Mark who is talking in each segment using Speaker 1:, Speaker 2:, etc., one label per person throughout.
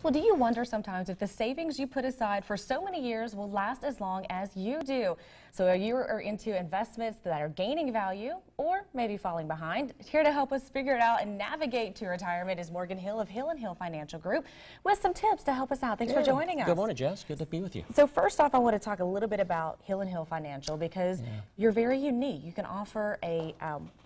Speaker 1: Well, do you wonder sometimes if the savings you put aside for so many years will last as long as you do? So are you into investments that are gaining value or maybe falling behind? Here to help us figure it out and navigate to retirement is Morgan Hill of Hill & Hill Financial Group with some tips to help us out. Thanks for joining us.
Speaker 2: Good morning, Jess. Good to be with you.
Speaker 1: So first off, I want to talk a little bit about Hill & Hill Financial because you're very unique. You can offer a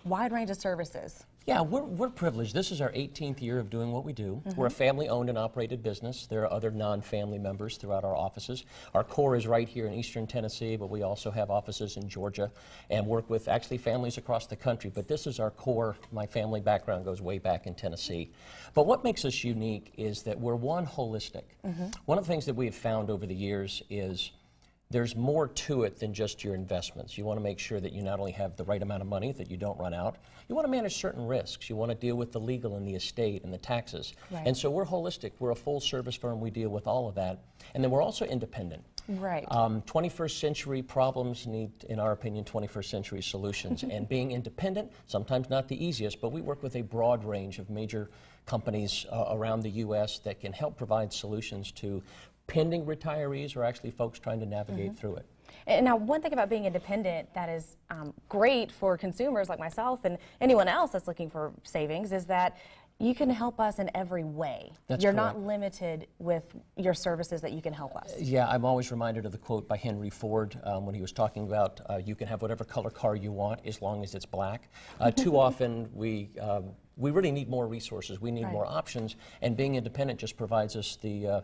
Speaker 1: wide range of services.
Speaker 2: Yeah, we're privileged. This is our 18th year of doing what we do. We're a family-owned and operated business. There are other non-family members throughout our offices. Our core is right here in Eastern Tennessee, but we also have offices in Georgia and work with actually families across the country. But this is our core. My family background goes way back in Tennessee. But what makes us unique is that we're holistic. One of the things that we have found over the years is there's more to it than just your investments. You want to make sure that you not only have the right amount of money, that you don't run out. You want to manage certain risks. You want to deal with the legal and the estate and the taxes. And so we're holistic. We're a full-service firm. We deal with all of that. And then we're also independent. 21st century problems need, in our opinion, 21st century solutions. And being independent, sometimes not the easiest, but we work with a broad range of major companies around the U.S. that can help provide solutions to pending retirees or actually folks trying to navigate through it.
Speaker 1: And now, one thing about being independent that is great for consumers like myself and anyone else that's looking for savings is that you can help us in every way. You're not limited with your services that you can help us.
Speaker 2: Yeah, I'm always reminded of the quote by Henry Ford when he was talking about you can have whatever color car you want as long as it's black. Too often we really need more resources. We need more options, and being independent just provides us the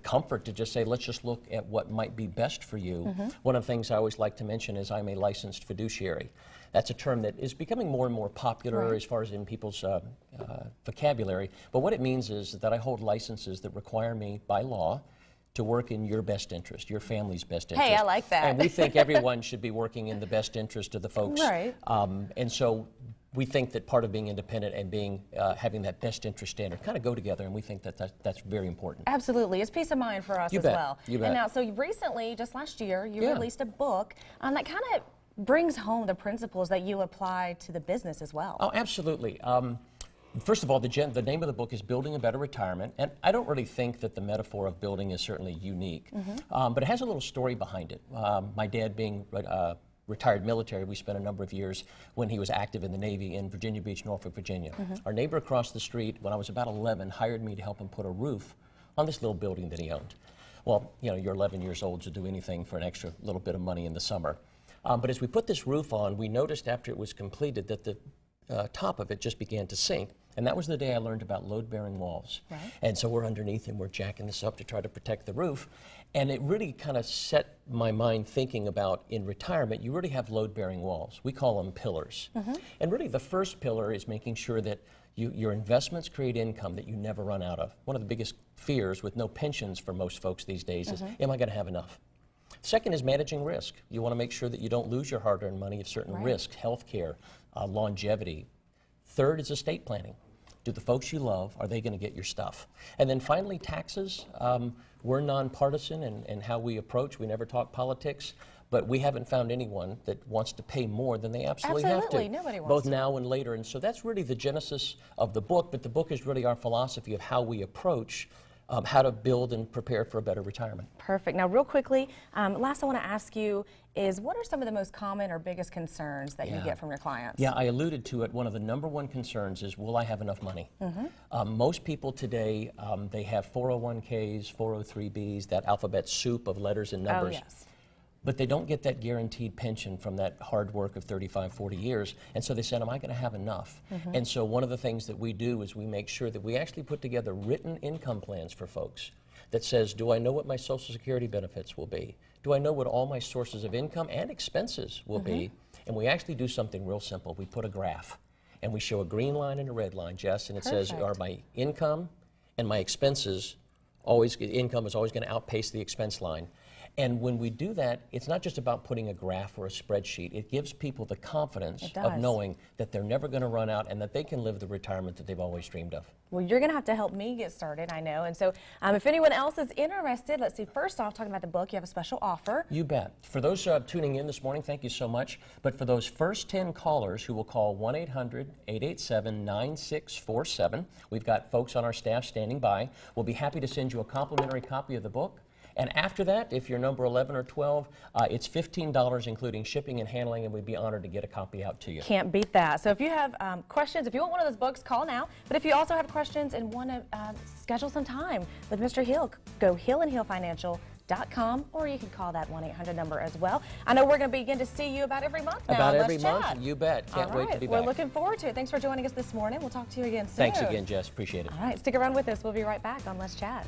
Speaker 2: comfort to just say, let's just look at what might be best for you. One of the things I always like to mention is I'm a licensed fiduciary. That's a term that is becoming more and more popular as far as in people's vocabulary. But what it means is that I hold licenses that require me by law to work in your best interest, your family's best interest.
Speaker 1: Hey, I like that.
Speaker 2: And we think everyone should be working in the best interest of the folks. And so we think that part of being independent and being having that best interest standard kind of go together, and we think that that's very important.
Speaker 1: Absolutely. It's peace of mind for us as well.
Speaker 2: You bet.
Speaker 1: And now, so recently, just last year, you released a book that kind of brings home the principles that you apply to the business as well.
Speaker 2: Oh, absolutely. First of all, the name of the book is Building a Better Retirement, and I don't really think that the metaphor of building is certainly unique, but it has a little story behind it. My dad being retired military, we spent a number of years when he was active in the Navy in Virginia Beach, Norfolk, Virginia. Our neighbor across the street, when I was about 11, hired me to help him put a roof on this little building that he owned. Well, you know, you're 11 years old, you'll do anything for an extra little bit of money in the summer. But as we put this roof on, we noticed after it was completed that the top of it just began to sink. And that was the day I learned about load-bearing walls. And so we're underneath and we're jacking this up to try to protect the roof. And it really kind of set my mind thinking about in retirement, you really have load-bearing walls. We call them pillars. And really the first pillar is making sure that your investments create income that you never run out of. One of the biggest fears with no pensions for most folks these days is, am I going to have enough? Second is managing risk. You want to make sure that you don't lose your hard-earned money if certain risks, health care, longevity. Third is estate planning. Do the folks you love, are they going to get your stuff? And then finally, taxes. We're nonpartisan in how we approach. We never talk politics, but we haven't found anyone that wants to pay more than they absolutely have to.
Speaker 1: Nobody wants
Speaker 2: both
Speaker 1: to.
Speaker 2: now and later. And so that's really the genesis of the book, but the book is really our philosophy of how we approach how to build and prepare for a better retirement.
Speaker 1: Perfect. Now, real quickly, last I want to ask you is what are some of the most common or biggest concerns that you get from your clients?
Speaker 2: Yeah, I alluded to it. One of the #1 concerns is, will I have enough money? Most people today, they have 401ks, 403bs, that alphabet soup of letters and numbers. But they don't get that guaranteed pension from that hard work of 35, 40 years. And so they said, am I going to have enough? And so one of the things that we do is we make sure that we actually put together written income plans for folks that says, do I know what my Social Security benefits will be? Do I know what all my sources of income and expenses will be? And we actually do something real simple. We put a graph, and we show a green line and a red line, Jess, and it says, are my income and my expenses income is always going to outpace the expense line. And when we do that, it's not just about putting a graph or a spreadsheet. It gives people the confidence of knowing that they're never going to run out and that they can live the retirement that they've always dreamed of.
Speaker 1: Well, you're going to have to help me get started, I know. And so if anyone else is interested, let's see, first off, talking about the book, you have a special offer.
Speaker 2: You bet. For those tuning in this morning, thank you so much. But for those first 10 callers who will call 1-800-887-9647, we've got folks on our staff standing by. We'll be happy to send you a complimentary copy of the book. And after that, if you're number 11 or 12, it's $15 including shipping and handling, and we'd be honored to get a copy out to you.
Speaker 1: Can't beat that. So if you have questions, if you want one of those books, call now. But if you also have questions and want to schedule some time with Mr. Hill, go hillandhillfinancial.com, or you can call that 1-800 number as well. I know we're going to begin to see you about every month now.
Speaker 2: About every
Speaker 1: Let's
Speaker 2: month?
Speaker 1: chat.
Speaker 2: You bet. Can't wait to be back.
Speaker 1: We're looking forward to it. Thanks for joining us this morning. We'll talk to you again soon.
Speaker 2: Thanks again, Jess. Appreciate it.
Speaker 1: All right, stick around with us. We'll be right back on Let's Chat.